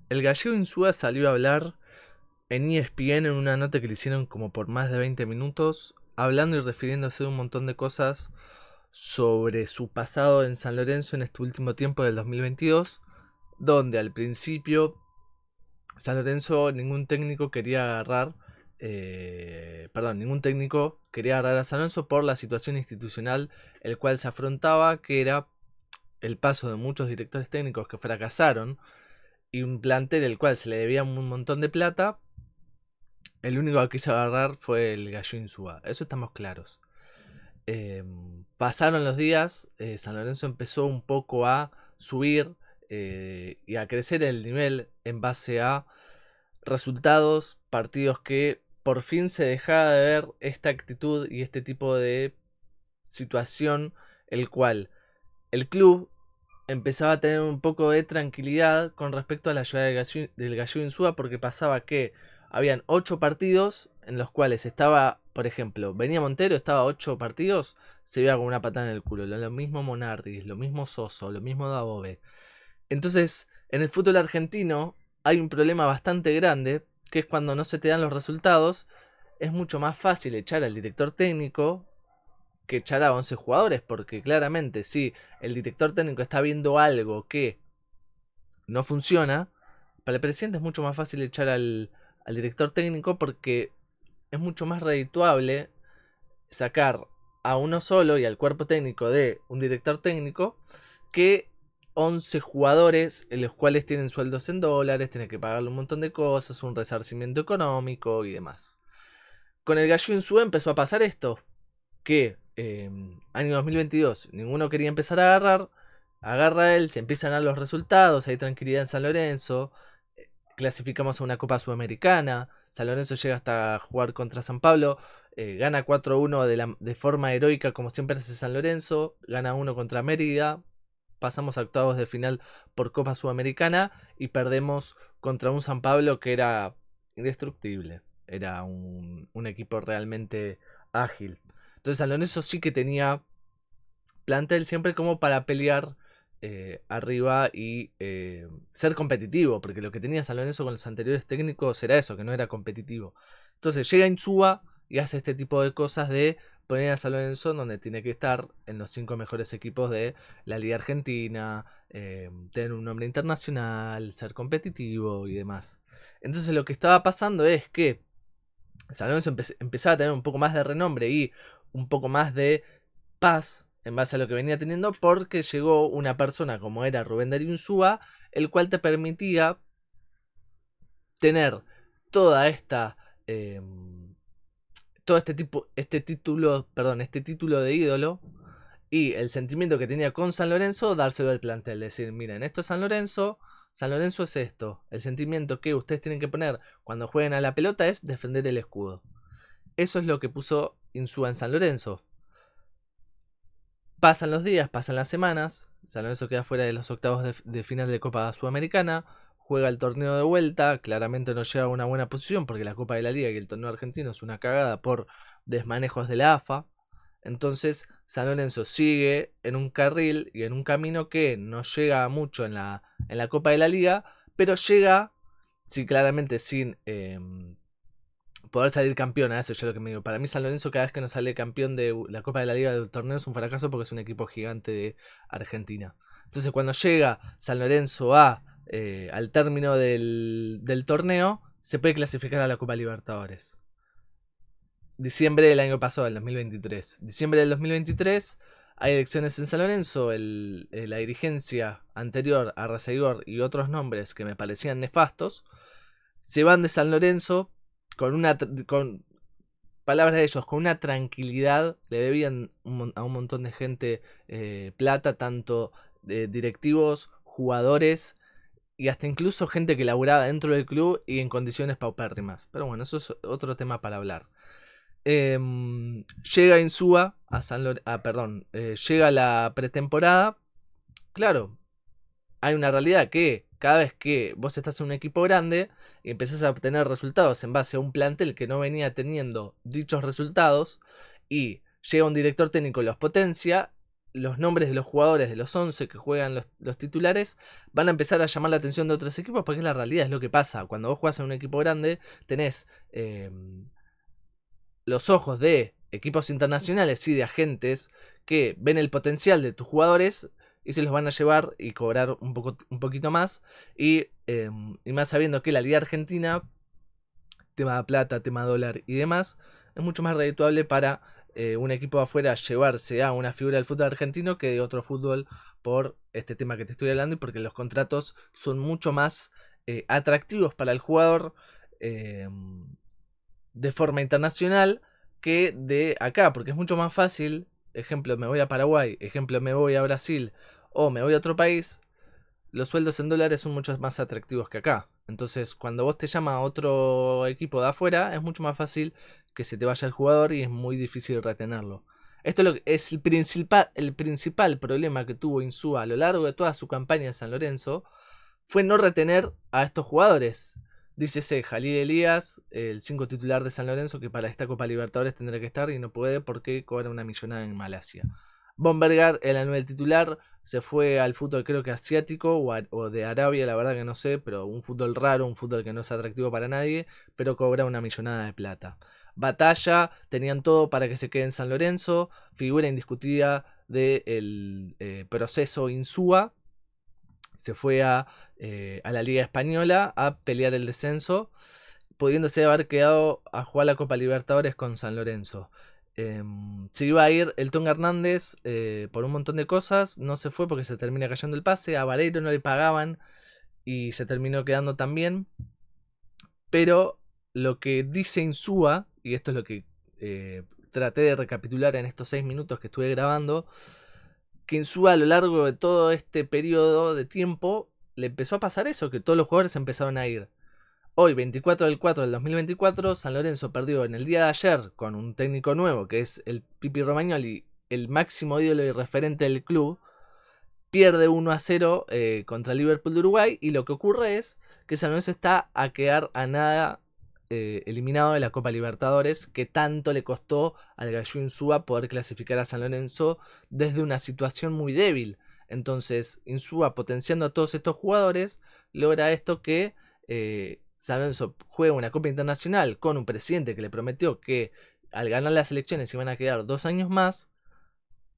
El gallego Insúa salió a hablar en ESPN en una nota que le hicieron como por más de 20 minutos, hablando y refiriéndose a un montón de cosas sobre su pasado en San Lorenzo en este último tiempo del 2022, donde al principio San Lorenzo ningún técnico quería agarrar, ningún técnico quería agarrar a San Lorenzo por la situación institucional el cual se afrontaba, que era el paso de muchos directores técnicos que fracasaron y un plantel el cual se le debía un montón de plata. El único que quiso agarrar fue el Gallo Insúa, eso estamos claros. Eh, Pasaron los días, San Lorenzo empezó un poco a subir y a crecer el nivel en base a resultados, partidos que por fin se dejaba de ver esta actitud y este tipo de situación, el cual el club empezaba a tener un poco de tranquilidad con respecto a la llegada del Gallo Insúa, porque pasaba que habían 8 partidos en los cuales estaba, por ejemplo, venía Montero, estaba 8 partidos, se veía con una patada en el culo. Lo mismo Monardis, lo mismo Soso, lo mismo Dabove. Entonces, en el fútbol argentino hay un problema bastante grande, que es cuando no se te dan los resultados, es mucho más fácil echar al director técnico que echar a 11 jugadores, porque claramente si el director técnico está viendo algo que no funciona, para el presidente es mucho más fácil echar al director técnico, porque es mucho más redituable sacar a uno solo y al cuerpo técnico de un director técnico que 11 jugadores en los cuales tienen sueldos en dólares, tienen que pagarle un montón de cosas, un resarcimiento económico y demás. Con el Gallo Insúa empezó a pasar esto, que año 2022 ninguno quería empezar a agarrar, agarra él, se empiezan a dar los resultados, hay tranquilidad en San Lorenzo, clasificamos a una Copa Sudamericana, San Lorenzo llega hasta jugar contra San Pablo, gana 4-1 de forma heroica como siempre hace San Lorenzo, gana 1 contra Mérida, pasamos a octavos de final por Copa Sudamericana y perdemos contra un San Pablo que era indestructible, era un equipo realmente ágil. Entonces San Lorenzo sí que tenía plantel siempre como para pelear arriba y ser competitivo, porque lo que tenía San Lorenzo con los anteriores técnicos era eso, que no era competitivo. Entonces llega Insúa y hace este tipo de cosas de poner a San Lorenzo donde tiene que estar en los 5 mejores equipos de la Liga Argentina, tener un nombre internacional, ser competitivo y demás. Entonces lo que estaba pasando es que San Lorenzo empezaba a tener un poco más de renombre y un poco más de paz en base a lo que venía teniendo, porque llegó una persona como era Rubén Darío Insúa, el cual te permitía tener toda esta eh, todo este título de ídolo y el sentimiento que tenía con San Lorenzo, dárselo al plantel, decir, miren, esto es San Lorenzo es esto, el sentimiento que ustedes tienen que poner cuando jueguen a la pelota es defender el escudo. Eso es lo que puso Insúa en San Lorenzo. Pasan los días, pasan las semanas, San Lorenzo queda fuera de los octavos de final de Copa Sudamericana, juega el torneo de vuelta, claramente no llega a una buena posición porque la Copa de la Liga y el torneo argentino es una cagada por desmanejos de la AFA. Entonces San Lorenzo sigue en un carril y en un camino que no llega mucho en la Copa de la Liga, pero llega, sí, claramente sin poder salir campeón. A eso yo lo que me digo. Para mí San Lorenzo cada vez que no sale campeón de la Copa de la Liga del torneo es un fracaso, porque es un equipo gigante de Argentina. Entonces cuando llega San Lorenzo al término del torneo, se puede clasificar a la Copa Libertadores. Diciembre del año pasado, del 2023. Diciembre del 2023 hay elecciones en San Lorenzo. La dirigencia anterior a Razaigor y otros nombres que me parecían nefastos se van de San Lorenzo con palabras de ellos, con una tranquilidad. Le debían a un montón de gente plata, tanto de directivos, jugadores y hasta incluso gente que laburaba dentro del club y en condiciones paupérrimas. Pero bueno, eso es otro tema para hablar. Llega Insúa a San Lorenzo, perdón, llega la pretemporada. Claro, hay una realidad que cada vez que vos estás en un equipo grande y empezás a obtener resultados en base a un plantel que no venía teniendo dichos resultados y llega un director técnico y los potencia, los nombres de los jugadores de los 11 que juegan los titulares van a empezar a llamar la atención de otros equipos, porque es la realidad, es lo que pasa. Cuando vos jugás en un equipo grande, tenés los ojos de equipos internacionales y de agentes que ven el potencial de tus jugadores y se los van a llevar y cobrar un poquito más. Y más sabiendo que la Liga Argentina, tema de plata, tema dólar y demás, es mucho más redituable para un equipo de afuera llevarse a una figura del fútbol argentino que de otro fútbol, por este tema que te estoy hablando y porque los contratos son mucho más atractivos para el jugador de forma internacional que de acá, porque es mucho más fácil. Ejemplo, me voy a Paraguay, ejemplo, me voy a Brasil o me voy a otro país. Los sueldos en dólares son mucho más atractivos que acá. Entonces, cuando vos te llama a otro equipo de afuera, es mucho más fácil que se te vaya el jugador y es muy difícil retenerlo. Esto es el principal problema que tuvo Insúa a lo largo de toda su campaña en San Lorenzo, fue no retener a estos jugadores. Dícese Jalil Elías, el 5 titular de San Lorenzo, que para esta Copa Libertadores tendrá que estar y no puede porque cobra una millonada en Malasia. Bombergar, el anual titular, se fue al fútbol creo que asiático o de Arabia, la verdad que no sé, pero un fútbol raro, un fútbol que no es atractivo para nadie, pero cobra una millonada de plata. Batalla, tenían todo para que se quede en San Lorenzo, figura indiscutida del proceso Insúa, se fue a la Liga Española a pelear el descenso, pudiéndose haber quedado a jugar la Copa Libertadores con San Lorenzo. Se iba a ir el Tonga Hernández por un montón de cosas, no se fue porque se termina cayendo el pase, a Vareiro no le pagaban y se terminó quedando también. Pero lo que dice Insúa, y esto es lo que traté de recapitular en estos 6 minutos que estuve grabando, que Insúa a lo largo de todo este periodo de tiempo le empezó a pasar eso, que todos los jugadores empezaron a ir. Hoy, 24 del 4 del 2024, San Lorenzo perdió en el día de ayer con un técnico nuevo, que es el Pipi Romagnoli, el máximo ídolo y referente del club. Pierde 1-0 contra el Liverpool de Uruguay, y lo que ocurre es que San Lorenzo está a quedar a nada eliminado de la Copa Libertadores, que tanto le costó al Gallo Insúa poder clasificar a San Lorenzo desde una situación muy débil. Entonces, Insúa, potenciando a todos estos jugadores, logra esto que San Lorenzo juega una Copa Internacional con un presidente que le prometió que al ganar las elecciones iban a quedar 2 años más.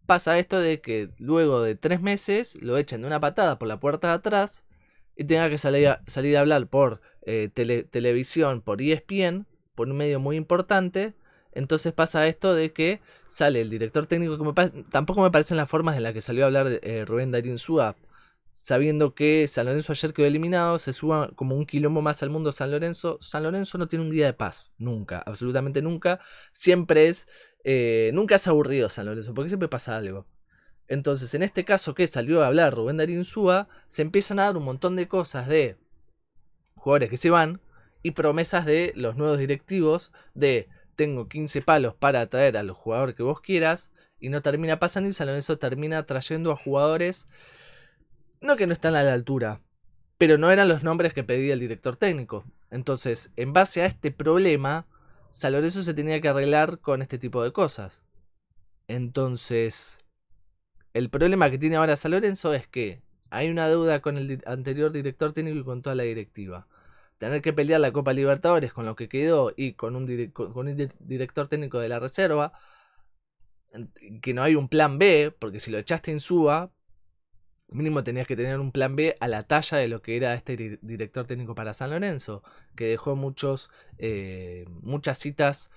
Pasa esto de que luego de 3 meses lo echan de una patada por la puerta de atrás y tenga que salir a hablar por televisión, por ESPN, por un medio muy importante. Entonces pasa esto de que sale el director técnico, que tampoco me parecen las formas en las que salió a hablar Rubén Darío Insúa, sabiendo que San Lorenzo ayer quedó eliminado, se suba como un quilombo más al mundo San Lorenzo. San Lorenzo no tiene un día de paz, nunca, absolutamente nunca. Nunca es aburrido San Lorenzo, porque siempre pasa algo. Entonces, en este caso que salió a hablar Rubén Darío Insúa, se empiezan a dar un montón de cosas de jugadores que se van y promesas de los nuevos directivos de tengo 15 palos para atraer a los jugadores que vos quieras, y no termina pasando, y San Lorenzo termina trayendo a jugadores no que no están a la altura, pero no eran los nombres que pedía el director técnico. Entonces, en base a este problema, San Lorenzo se tenía que arreglar con este tipo de cosas. Entonces, el problema que tiene ahora San Lorenzo es que hay una deuda con el anterior director técnico y con toda la directiva. Tener que pelear la Copa Libertadores con lo que quedó y con un director técnico de la reserva, que no hay un plan B, porque si lo echaste en Suba, mínimo tenías que tener un plan B a la talla de lo que era este director técnico para San Lorenzo, que dejó muchas citas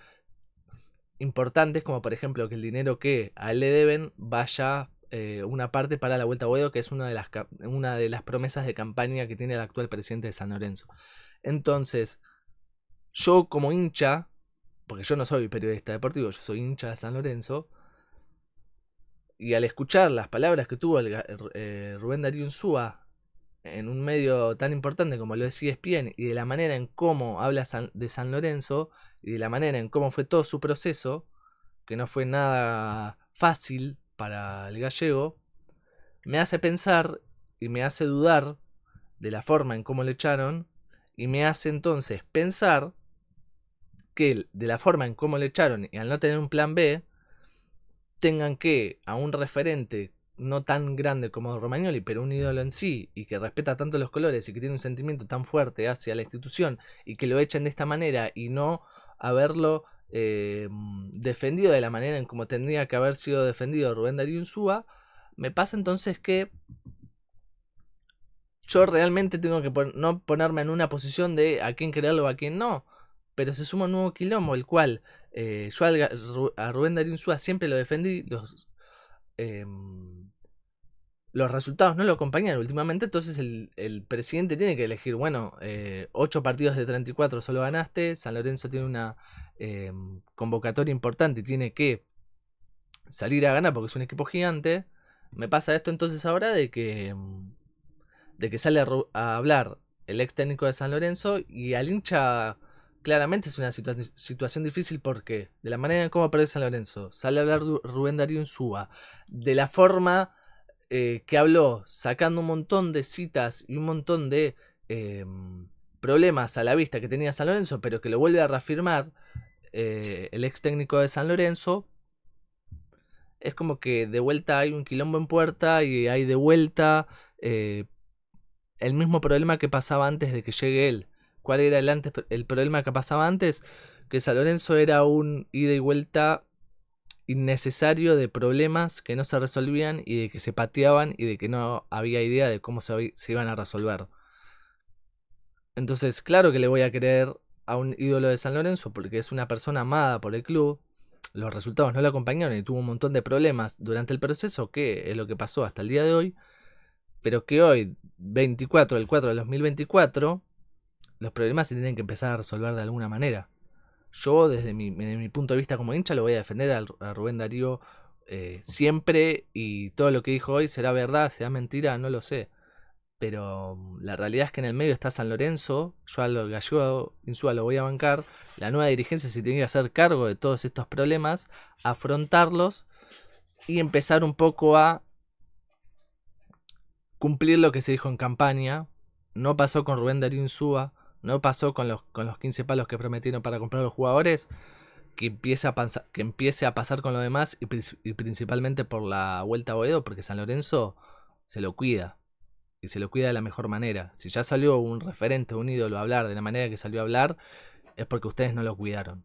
importantes, como por ejemplo que el dinero que a él le deben vaya una parte para la Vuelta a Boedo, que es una de las promesas de campaña que tiene el actual presidente de San Lorenzo. Entonces, yo como hincha, porque yo no soy periodista deportivo, yo soy hincha de San Lorenzo, y al escuchar las palabras que tuvo Rubén Darío Insúa en un medio tan importante como lo es ESPN, y de la manera en cómo habla de San Lorenzo, y de la manera en cómo fue todo su proceso, que no fue nada fácil para el gallego, me hace pensar y me hace dudar de la forma en cómo le echaron, y me hace entonces pensar que de la forma en cómo le echaron y al no tener un plan B, tengan que a un referente no tan grande como Romagnoli, pero un ídolo en sí, y que respeta tanto los colores y que tiene un sentimiento tan fuerte hacia la institución, y que lo echen de esta manera y no haberlo defendido de la manera en como tendría que haber sido defendido Rubén Darío Insúa, me pasa entonces que yo realmente tengo que no ponerme en una posición de a quién quererlo o a quién no, pero se suma un nuevo quilombo, el cual yo a Rubén Darío Insúa siempre lo defendí, los resultados no lo acompañan últimamente, entonces el presidente tiene que elegir, bueno, 8 partidos de 34 solo ganaste, San Lorenzo tiene una convocatoria importante y tiene que salir a ganar porque es un equipo gigante. Me pasa esto entonces ahora de que sale a hablar el ex técnico de San Lorenzo y al hincha claramente es una situación difícil porque de la manera en cómo perdió San Lorenzo, sale a hablar Rubén Darío Insúa, de la forma que habló, sacando un montón de citas y un montón de problemas a la vista que tenía San Lorenzo, pero que lo vuelve a reafirmar el ex técnico de San Lorenzo. Es como que de vuelta hay un quilombo en puerta y hay de vuelta el mismo problema que pasaba antes de que llegue él. ¿Cuál era el problema que pasaba antes? Que San Lorenzo era un ida y vuelta innecesario de problemas que no se resolvían y de que se pateaban y de que no había idea de cómo se iban a resolver. Entonces, claro que le voy a querer a un ídolo de San Lorenzo porque es una persona amada por el club. Los resultados no lo acompañaron y tuvo un montón de problemas durante el proceso, que es lo que pasó hasta el día de hoy. Pero que hoy, 24 del 4 del 2024, los problemas se tienen que empezar a resolver de alguna manera. Yo, desde mi punto de vista como hincha, lo voy a defender a Rubén Darío siempre, y todo lo que dijo hoy será verdad, será mentira, no lo sé. Pero la realidad es que en el medio está San Lorenzo, yo a lo Gallego Insúa lo voy a bancar, la nueva dirigencia se tiene que hacer cargo de todos estos problemas, afrontarlos y empezar un poco a cumplir lo que se dijo en campaña. No pasó con Rubén Darío Insúa, no pasó con los 15 palos que prometieron para comprar los jugadores, que empiece a pasar con lo demás y principalmente por la vuelta a Boedo, porque San Lorenzo se lo cuida y se lo cuida de la mejor manera. Si ya salió un referente, un ídolo a hablar de la manera que salió a hablar, es porque ustedes no lo cuidaron.